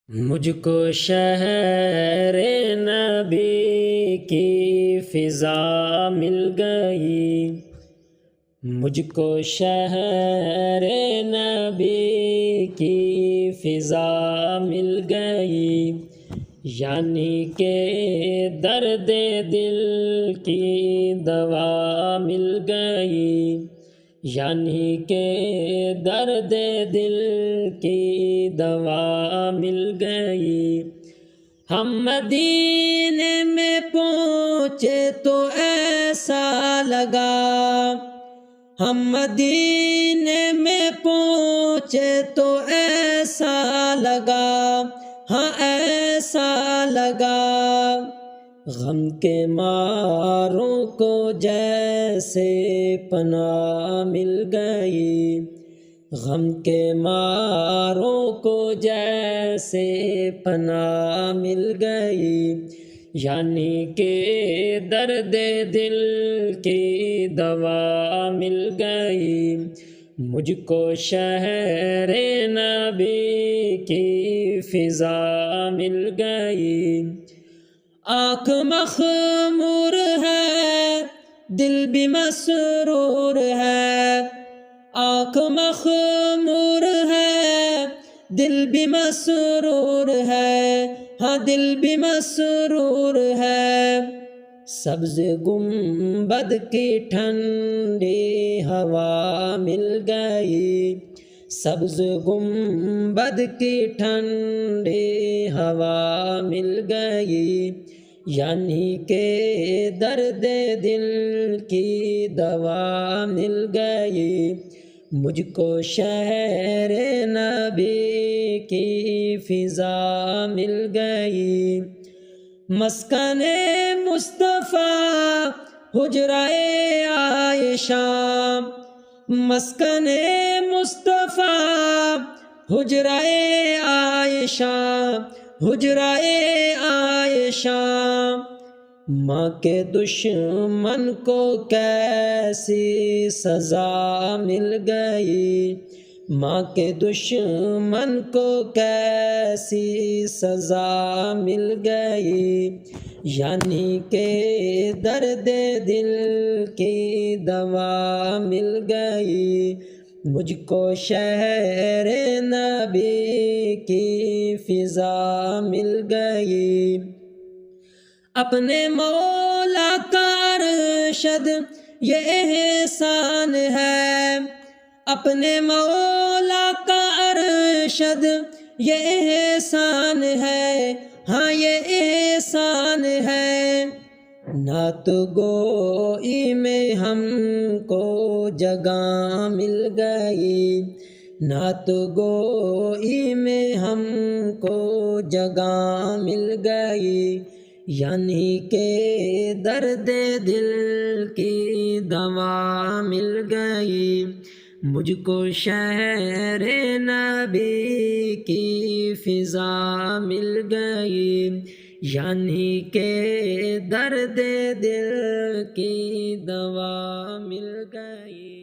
مجھ کو شہر نبی کی فضا مل گئی، مجھ کو شہر نبی کی فضا مل گئی، یعنی کہ درد دل کی دوا مل گئی، یعنی کہ درد دل کی دوا مل گئی۔ ہم مدینے میں پہنچے تو ایسا لگا، ہم مدینے میں پہنچے تو ایسا لگا، ہاں ایسا لگا، غم کے ماروں کو جیسے پناہ مل گئی، غم کے ماروں کو جیسے پناہ مل گئی، یعنی کہ درد دل کی دوا مل گئی۔ مجھ کو شہر نبی کی فضا مل گئی۔ آنکھ مخمور ہے، دل بھی مسرور ہے، آنکھ مخمور ہے، دل بھی مسرور ہے، ہاں دل بھی مسرور ہے۔ سبز گنبد کی ٹھنڈی ہوا مل گئی، سبز گنبد کی ٹھنڈی ہوا مل گئی، یعنی کہ درد دل کی دوا مل گئی۔ مجھ کو شہر نبی کی فضا مل گئی۔ مسکن مصطفیٰ حجرہ عائشہ، مسکن مصطفیٰ حجرہ عائشہ، حجرہ عائشہ، ماں کے دشمن کو کیسی سزا مل گئی، ماں کے دشمن کو کیسی سزا مل گئی، یعنی کہ درد دل کی دوا مل گئی۔ مجھ کو شہر نبی کی فضا مل گئی۔ اپنے مولا کا ارشد یہ احسان ہے، اپنے مولا کا ارشد یہ احسان ہے، ہاں یہ احسان ہے۔ نعت گوئی میں ہم کو جگہ مل گئی، نعت گوئی میں ہم کو جگہ مل گئی، یعنی کہ درد دل کی دوا مل گئی۔ مجھ کو شہر نبی کی فضا مل گئی، یعنی کہ درد دل کی دوا مل گئی۔